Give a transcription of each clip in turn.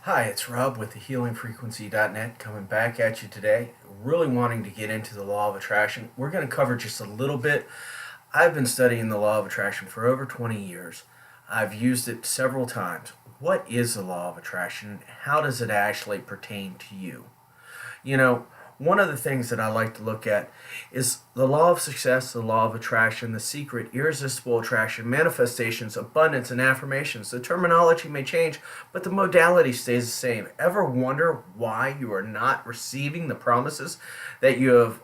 Hi, it's Rob with thehealingfrequency.net coming back at you today. Really wanting to get into the law of attraction. We're going to cover just a little bit. I've been studying the law of attraction for over 20 years. I've used it several times. What is the law of attraction? How does it actually pertain to you? You know, one of the things that I like to look at is the law of success, the law of attraction, the secret, irresistible attraction, manifestations, abundance, and affirmations. The terminology may change, but the modality stays the same. Ever wonder why you are not receiving the promises that you have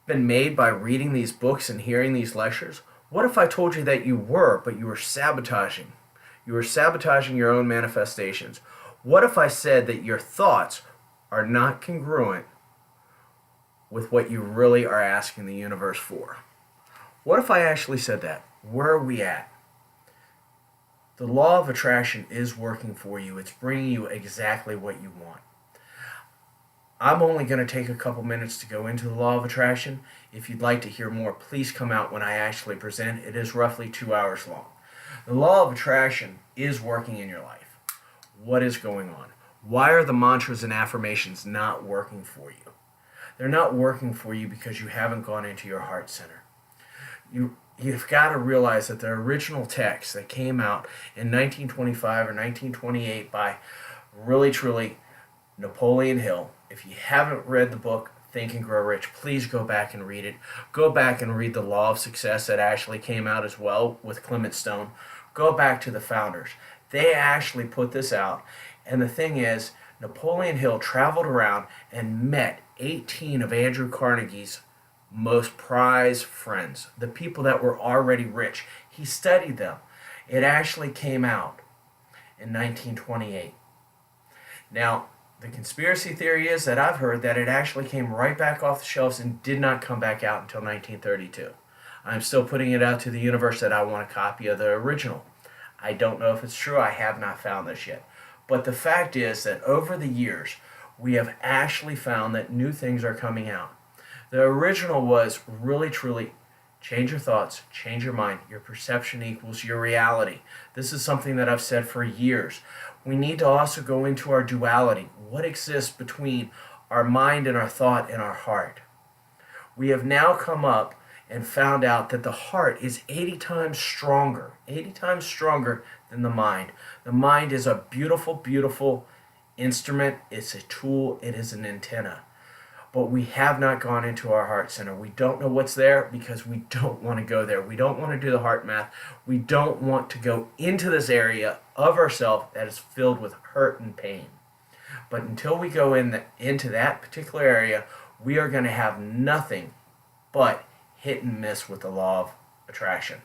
been made by reading these books and hearing these lectures? What if I told you that you were, but you were sabotaging? You were sabotaging your own manifestations. What if I said that your thoughts are not congruent with what you really are asking the universe for? What if I actually said that? Where are we at? The law of attraction is working for you. It's bringing you exactly what you want. I'm only going to take a couple minutes to go into the law of attraction. If you'd like to hear more, please come out when I actually present. It is roughly 2 hours long. The law of attraction is working in your life. What is going on? Why are the mantras and affirmations not working for you? They're not working for you because you haven't gone into your heart center. You've got to realize that the original text that came out in 1925 or 1928 by really truly Napoleon Hill. If you haven't read the book Think and Grow Rich, please go back and read it. Go back and read the Law of Success that actually came out as well with Clement Stone. Go back to the founders. They actually put this out. And the thing is, Napoleon Hill traveled around and met 18 of Andrew Carnegie's most prized friends, the people that were already rich. He studied them. It actually came out in 1928. Now, the conspiracy theory is that I've heard that it actually came right back off the shelves and did not come back out until 1932. I'm still putting it out to the universe that I want a copy of the original. I don't know if it's true. I have not found this yet. But the fact is that over the years, we have actually found that new things are coming out. The original was really, truly change your thoughts, change your mind. Your perception equals your reality. This is something that I've said for years. We need to also go into our duality. What exists between our mind and our thought and our heart? We have now come up and found out that the heart is 80 times stronger than the mind. The mind is a beautiful, beautiful instrument. It's a tool. It is an antenna. But we have not gone into our heart center. We don't know what's there because we don't want to go there. We don't want to do the heart math. We don't want to go into this area of ourselves that is filled with hurt and pain. But until we go into that particular area, we are going to have nothing but hit and miss with the law of attraction.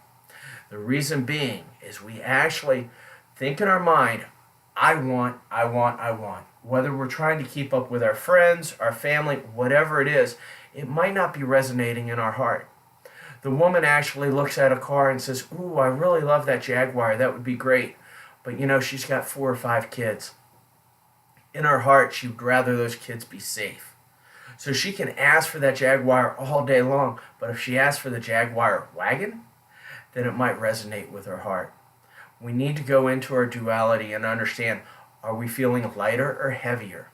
The reason being is we actually think in our mind, I want. Whether we're trying to keep up with our friends, our family, whatever it is, it might not be resonating in our heart. The woman actually looks at a car and says, ooh, I really love that Jaguar. That would be great. But she's got 4 or 5 kids. In her heart, she would rather those kids be safe. So she can ask for that Jaguar all day long, but if she asks for the Jaguar wagon, then it might resonate with her heart. We need to go into our duality and understand, are we feeling lighter or heavier?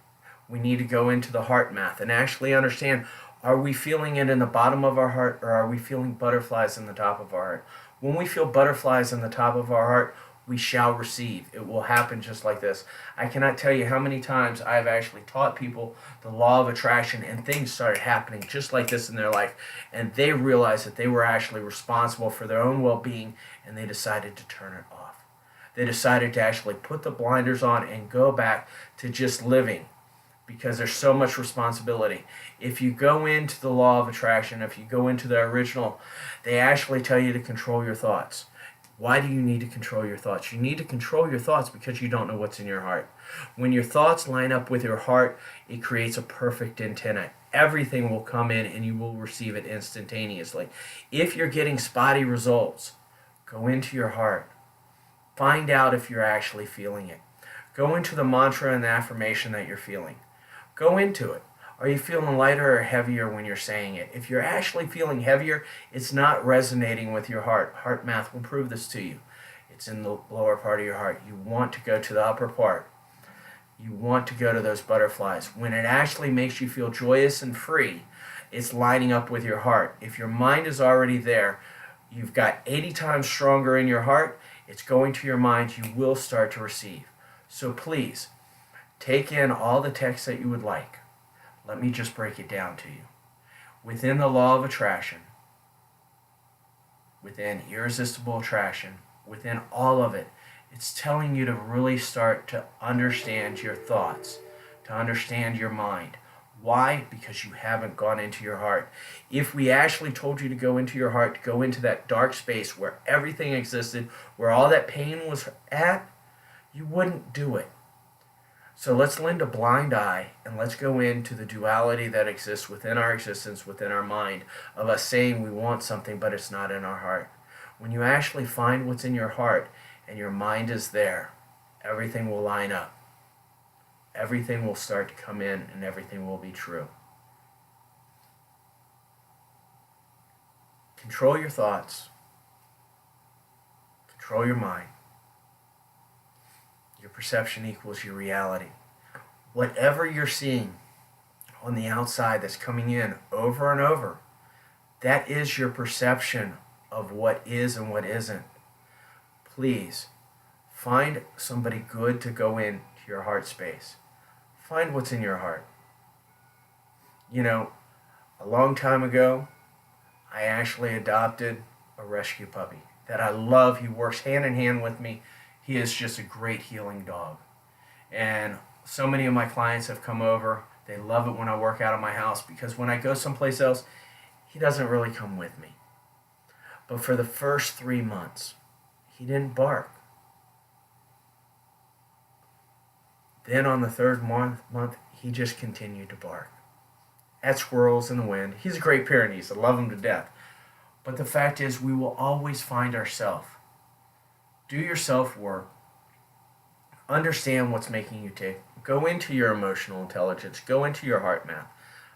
We need to go into the heart math and actually understand, are we feeling it in the bottom of our heart or are we feeling butterflies in the top of our heart? When we feel butterflies in the top of our heart, we shall receive. It will happen just like this. I cannot tell you how many times I've actually taught people the law of attraction and things started happening just like this in their life. And they realized that they were actually responsible for their own well-being and they decided to turn it off. They decided to actually put the blinders on and go back to just living because there's so much responsibility. If you go into the law of attraction, if you go into the original, they actually tell you to control your thoughts. Why do you need to control your thoughts? You need to control your thoughts because you don't know what's in your heart. When your thoughts line up with your heart, it creates a perfect antenna. Everything will come in and you will receive it instantaneously. If you're getting spotty results, go into your heart. Find out if you're actually feeling it. Go into the mantra and the affirmation that you're feeling. Go into it. Are you feeling lighter or heavier when you're saying it? If you're actually feeling heavier, it's not resonating with your heart. Heart math will prove this to you. It's in the lower part of your heart. You want to go to the upper part. You want to go to those butterflies. When it actually makes you feel joyous and free, it's lining up with your heart. If your mind is already there, you've got 80 times stronger in your heart, it's going to your mind, you will start to receive. So please, take in all the text that you would like. Let me just break it down to you. Within the law of attraction, within irresistible attraction, within all of it, it's telling you to really start to understand your thoughts, to understand your mind. Why? Because you haven't gone into your heart. If we actually told you to go into your heart, to go into that dark space where everything existed, where all that pain was at, you wouldn't do it. So let's lend a blind eye and let's go into the duality that exists within our existence, within our mind, of us saying we want something but it's not in our heart. When you actually find what's in your heart and your mind is there, everything will line up. Everything will start to come in and everything will be true. Control your thoughts. Control your mind. Your perception equals your reality. Whatever you're seeing on the outside that's coming in over and over, that is your perception of what is and what isn't. Please, find somebody good to go into your heart space. Find what's in your heart. You know, a long time ago, I actually adopted a rescue puppy that I love. He works hand in hand with me. He is just a great healing dog. And so many of my clients have come over. They love it when I work out of my house because when I go someplace else, he doesn't really come with me. But for the first 3 months, he didn't bark. Then on the third month, he just continued to bark. At squirrels in the wind. He's a great Pyrenees. I love him to death. But the fact is, we will always find ourselves. Do your self-work. Understand what's making you tick. Go into your emotional intelligence. Go into your heart math.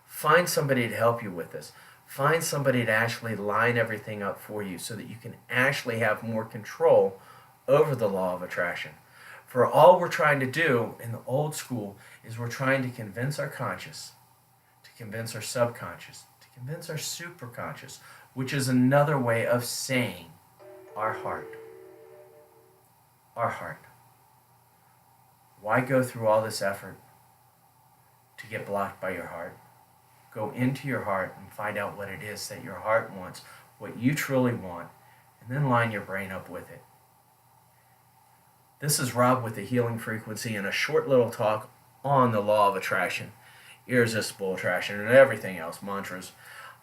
Find somebody to help you with this. Find somebody to actually line everything up for you so that you can actually have more control over the law of attraction. For all we're trying to do in the old school is we're trying to convince our conscious, to convince our subconscious, to convince our superconscious, which is another way of saying our heart. Our heart. Why go through all this effort to get blocked by your heart? Go into your heart and find out what it is that your heart wants, what you truly want, and then line your brain up with it. This is Rob with the Healing Frequency and a short little talk on the law of attraction, irresistible attraction, and everything else, mantras.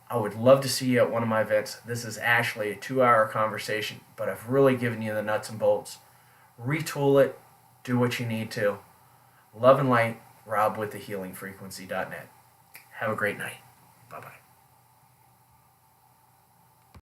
I would love to see you at one of my events. This is actually a 2-hour conversation, but I've really given you the nuts and bolts. Retool it, do what you need to. Love and light, Rob with the healingfrequency.net. Have a great night. Bye-bye.